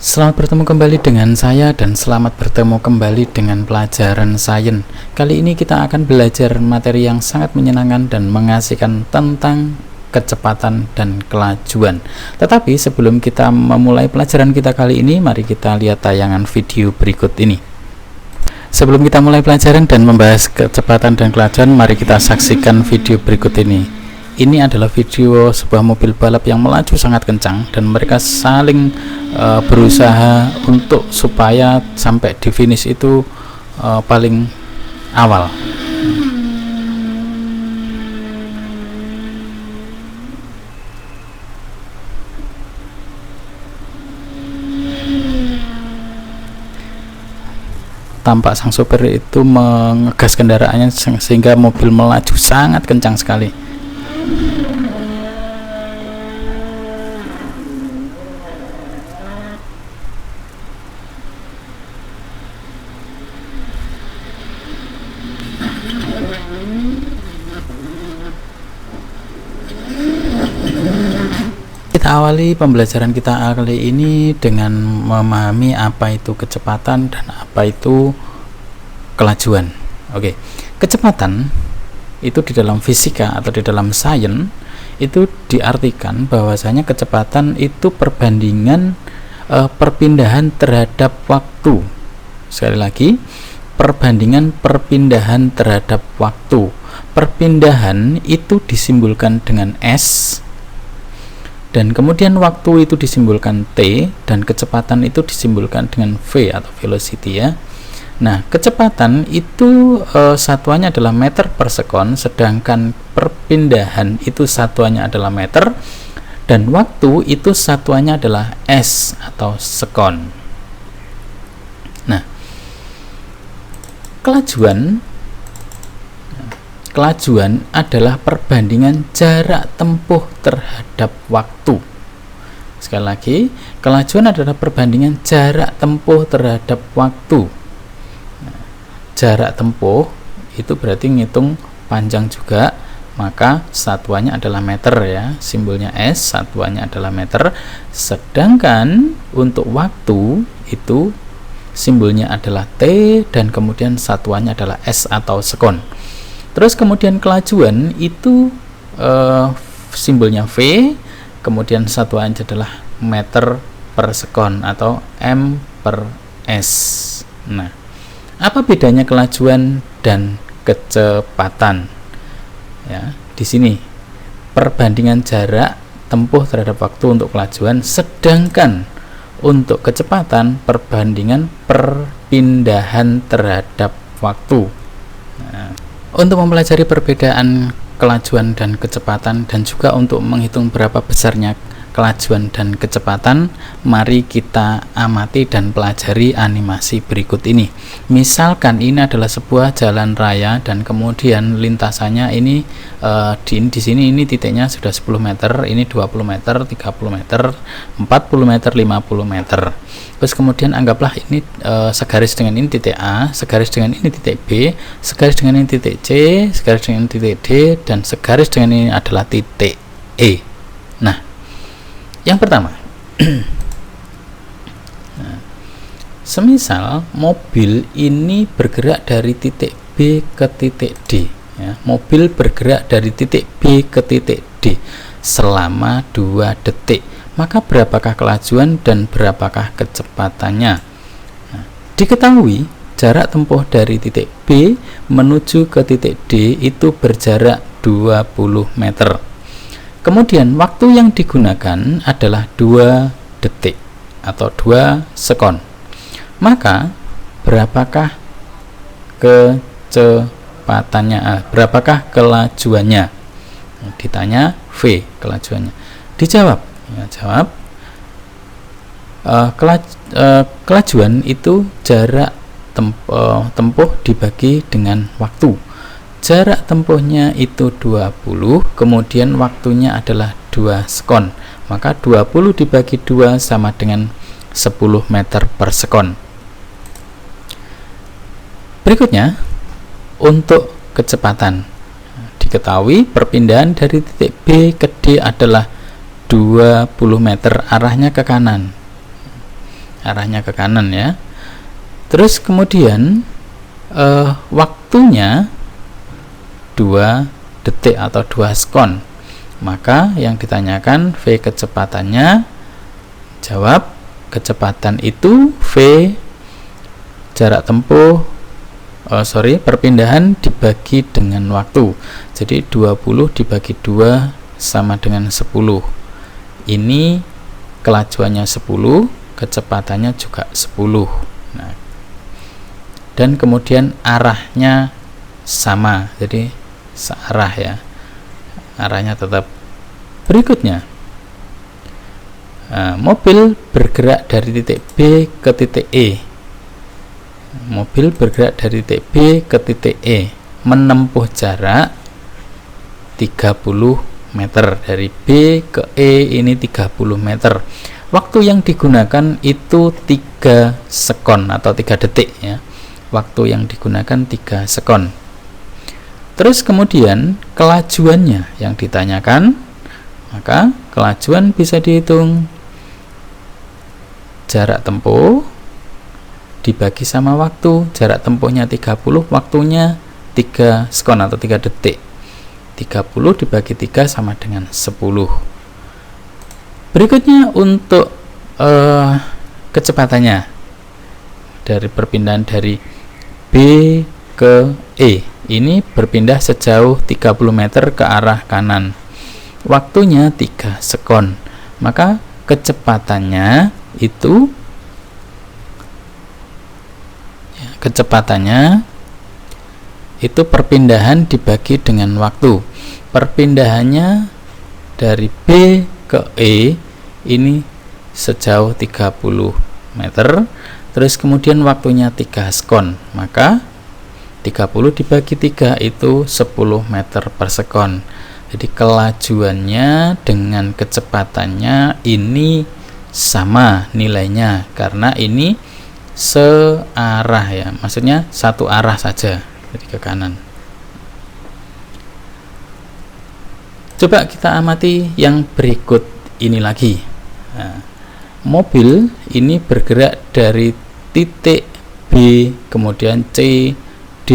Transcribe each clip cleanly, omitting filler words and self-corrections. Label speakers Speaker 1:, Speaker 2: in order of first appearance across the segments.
Speaker 1: Selamat bertemu kembali dengan saya dan selamat bertemu kembali dengan pelajaran sains. Kali ini kita akan belajar materi yang sangat menyenangkan dan mengasihkan tentang kecepatan dan kelajuan. Tetapi sebelum kita memulai pelajaran kita kali ini, mari kita lihat tayangan video berikut ini. Sebelum kita mulai pelajaran dan membahas kecepatan dan kelajuan, mari kita saksikan video berikut ini. Ini adalah video sebuah mobil balap yang melaju sangat kencang dan mereka saling berusaha untuk supaya sampai di finish itu paling awal. Tampak sang sopir itu mengegas kendaraannya sehingga mobil melaju sangat kencang sekali. Kita awali pembelajaran kita kali ini dengan memahami apa itu kecepatan dan apa itu kelajuan. Oke, kecepatan itu di dalam fisika atau di dalam sains itu diartikan bahwasanya kecepatan itu perbandingan perpindahan terhadap waktu. Sekali lagi, perbandingan perpindahan terhadap waktu. Perpindahan itu disimbolkan dengan S, dan kemudian waktu itu disimbolkan T, dan kecepatan itu disimbolkan dengan V atau velocity ya. Nah, kecepatan itu satuannya adalah meter per sekon, sedangkan perpindahan itu satuannya adalah meter, dan waktu itu satuannya adalah S atau sekon. Nah, kelajuan adalah perbandingan jarak tempuh terhadap waktu. Sekali lagi, kelajuan adalah perbandingan jarak tempuh terhadap waktu. Jarak tempuh itu berarti ngitung panjang juga, maka satuannya adalah meter ya, simbolnya S, satuannya adalah meter. Sedangkan untuk waktu itu simbolnya adalah T dan kemudian satuannya adalah S atau sekon. Terus kemudian kelajuan itu simbolnya V, kemudian satuannya adalah meter per sekon atau M per S. Nah, apa bedanya kelajuan dan kecepatan? Ya, di sini perbandingan jarak tempuh terhadap waktu untuk kelajuan, sedangkan untuk kecepatan perbandingan perpindahan terhadap waktu. Nah, untuk mempelajari perbedaan kelajuan dan kecepatan dan juga untuk menghitung berapa besarnya kelajuan dan kecepatan, mari kita amati dan pelajari animasi berikut ini. Misalkan ini adalah sebuah jalan raya dan kemudian lintasannya ini di sini ini titiknya sudah 10 meter, ini 20 meter, 30 meter, 40 meter, 50 meter. Terus kemudian anggaplah ini segaris dengan ini titik A, segaris dengan ini titik B, segaris dengan ini titik C, segaris dengan ini titik D, dan segaris dengan ini adalah titik E. Nah, yang pertama, nah, semisal mobil ini bergerak dari titik B ke titik D ya, mobil bergerak dari titik B ke titik D selama 2 detik, maka berapakah kelajuan dan berapakah kecepatannya? Nah, diketahui jarak tempuh dari titik B menuju ke titik D itu berjarak 20 meter. Kemudian waktu yang digunakan adalah 2 detik atau 2 sekon. Maka berapakah kecepatannya? Berapakah kelajuannya? Ditanya V, kelajuannya. Dijawab. Ya, jawab. Kelajuan itu jarak tempuh dibagi dengan waktu. Jarak tempuhnya itu 20, kemudian waktunya adalah 2 sekon. Maka 20 dibagi 2 sama dengan 10 meter per sekon. Berikutnya, untuk kecepatan. Diketahui perpindahan dari titik B ke D adalah 20 meter, arahnya ke kanan. arahnya ke kanan ya. Terus kemudian waktunya 2 detik atau 2 sekon. Maka yang ditanyakan V kecepatannya, jawab kecepatan itu V jarak tempuh perpindahan dibagi dengan waktu. Jadi 20 dibagi 2 sama dengan 10. Ini kelajuannya 10, kecepatannya juga 10. Nah, dan kemudian arahnya sama, jadi searah ya, arahnya tetap. Berikutnya, mobil bergerak dari titik B ke titik E. Mobil bergerak dari titik B ke titik E, menempuh jarak 30 meter. Dari B ke E ini 30 meter. Waktu yang digunakan itu 3 sekon atau 3 detik ya. Waktu yang digunakan 3 sekon. Terus kemudian kelajuannya yang ditanyakan, maka kelajuan bisa dihitung jarak tempuh dibagi sama waktu. Jarak tempuhnya 30, waktunya 3 sekon atau 3 detik. 30 dibagi 3 sama dengan 10. Berikutnya untuk kecepatannya dari perpindahan dari B ke E, ini berpindah sejauh 30 meter ke arah kanan. Waktunya 3 sekon. Maka kecepatannya itu perpindahan dibagi dengan waktu. Perpindahannya dari B ke E ini sejauh 30 meter. Terus kemudian waktunya 3 sekon, maka 30 dibagi 3 itu 10 meter per sekon. Jadi kelajuannya dengan kecepatannya ini sama nilainya, karena ini searah ya, maksudnya satu arah saja, jadi ke kanan. Coba kita amati yang berikut ini lagi. Nah, mobil ini bergerak dari titik B, kemudian C, D,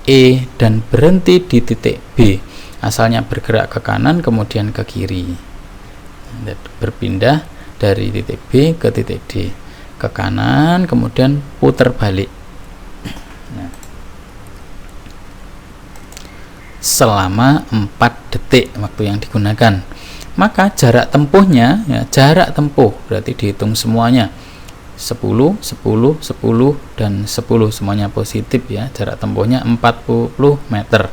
Speaker 1: E, dan berhenti di titik B. Asalnya bergerak ke kanan, kemudian ke kiri. Berpindah dari titik B ke titik D, ke kanan, kemudian putar balik. Nah, selama 4 detik waktu yang digunakan. Maka jarak tempuhnya ya, jarak tempuh berarti dihitung semuanya 10, 10, 10 dan 10 semuanya positif ya. Jarak tempuhnya 40 meter.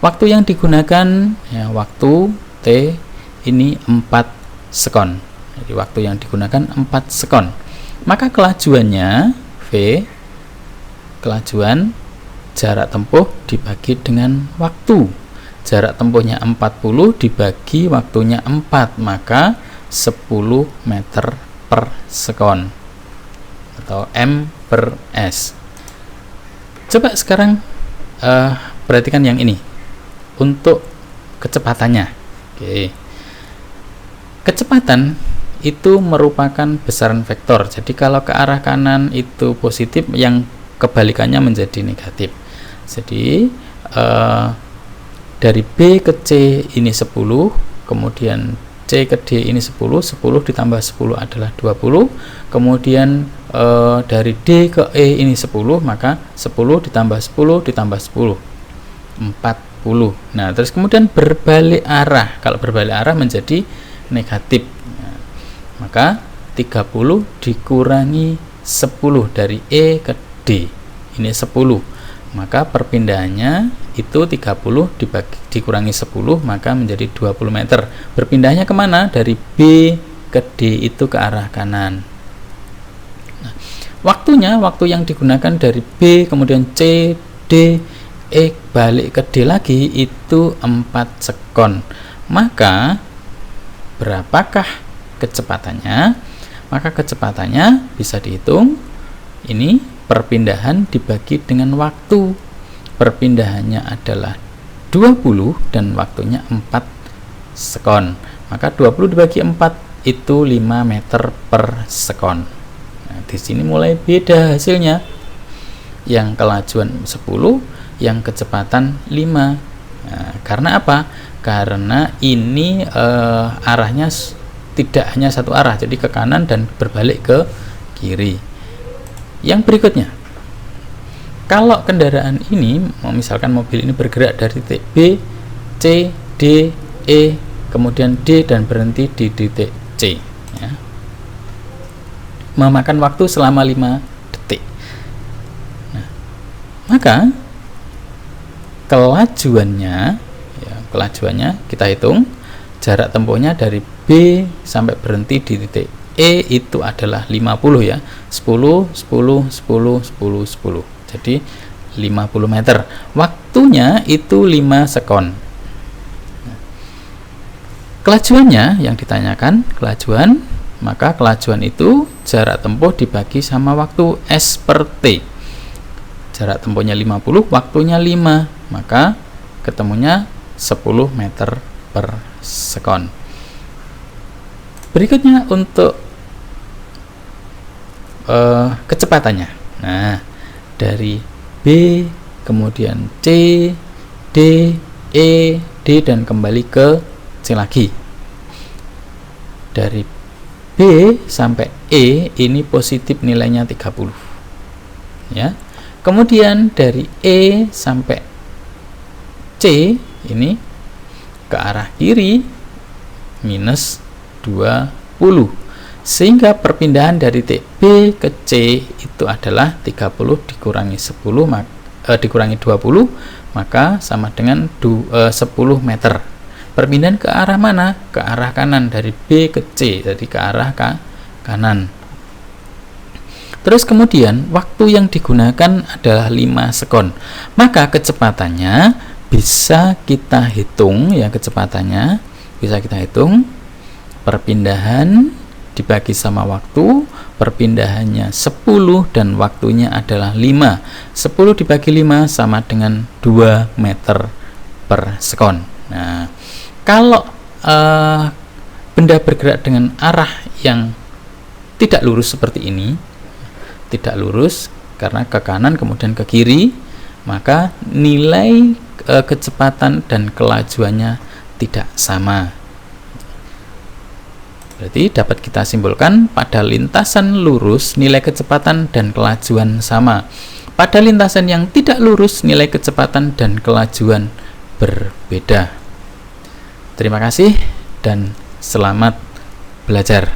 Speaker 1: Waktu yang digunakan ya, waktu T ini 4 sekon. Jadi waktu yang digunakan 4 sekon. Maka kelajuannya V, kelajuan jarak tempuh dibagi dengan waktu. Jarak tempuhnya 40 dibagi waktunya 4, maka 10 meter per sekon atau M per S. Coba sekarang perhatikan yang ini untuk kecepatannya. Oke. Kecepatan itu merupakan besaran vektor. Jadi kalau ke arah kanan itu positif, yang kebalikannya menjadi negatif. Jadi dari B ke C ini 10, kemudian C ke D ini 10, 10 ditambah 10 adalah 20, kemudian dari D ke E ini 10, maka 10 ditambah 10 ditambah 10, 40. Nah, terus kemudian berbalik arah. Kalau berbalik arah menjadi negatif. Nah, maka 30 dikurangi 10 dari E ke D, ini 10. Maka perpindahannya itu 30 dikurangi 10, maka menjadi 20 meter. Berpindahnya kemana? Dari B ke D itu ke arah kanan. Nah, waktu yang digunakan dari B, kemudian C, D, E, balik ke D lagi itu 4 sekon. Maka berapakah kecepatannya? Maka kecepatannya bisa dihitung. Ini perpindahan dibagi dengan waktu. Perpindahannya adalah 20 dan waktunya 4 sekon. Maka 20 dibagi 4 itu 5 meter per sekon. Nah, di sini mulai beda hasilnya. Yang kelajuan 10, yang kecepatan 5. Nah, karena apa? Karena ini arahnya tidak hanya satu arah, jadi ke kanan dan berbalik ke kiri. Yang berikutnya, kalau kendaraan ini, misalkan mobil ini bergerak dari titik B, C, D, E, kemudian D dan berhenti di titik C, ya, memakan waktu selama 5 detik. Nah, maka kelajuannya kita hitung. Jarak tempuhnya dari B sampai berhenti di titik E itu adalah 50 ya, 10, 10, 10, 10, 10. Jadi 50 meter. Waktunya itu 5 sekon. Kelajuannya yang ditanyakan, kelajuan, maka kelajuan itu jarak tempuh dibagi sama waktu S per T. Jarak tempuhnya 50, waktunya 5, maka ketemunya 10 meter per sekon. Berikutnya untuk kecepatannya. Nah, dari B, kemudian C, D, E, D dan kembali ke C lagi. Dari B sampai E ini positif nilainya 30. Ya. Kemudian dari E sampai C ini ke arah kiri minus 20, sehingga perpindahan dari titik B ke C itu adalah 30 dikurangi 10 dikurangi 20, maka sama dengan 10 meter. Perpindahan ke arah mana? Ke arah kanan, dari B ke C, jadi ke arah kanan. Terus kemudian waktu yang digunakan adalah 5 sekon, maka kecepatannya bisa kita hitung ya, kecepatannya bisa kita hitung. Perpindahan dibagi sama waktu, perpindahannya 10 dan waktunya adalah 5. 10 dibagi 5 sama dengan 2 meter per sekon. Nah, kalau benda bergerak dengan arah yang tidak lurus seperti ini, tidak lurus karena ke kanan kemudian ke kiri, maka nilai kecepatan dan kelajuannya tidak sama. Berarti dapat kita simpulkan pada lintasan lurus nilai kecepatan dan kelajuan sama. Pada lintasan yang tidak lurus nilai kecepatan dan kelajuan berbeda. Terima kasih dan selamat belajar.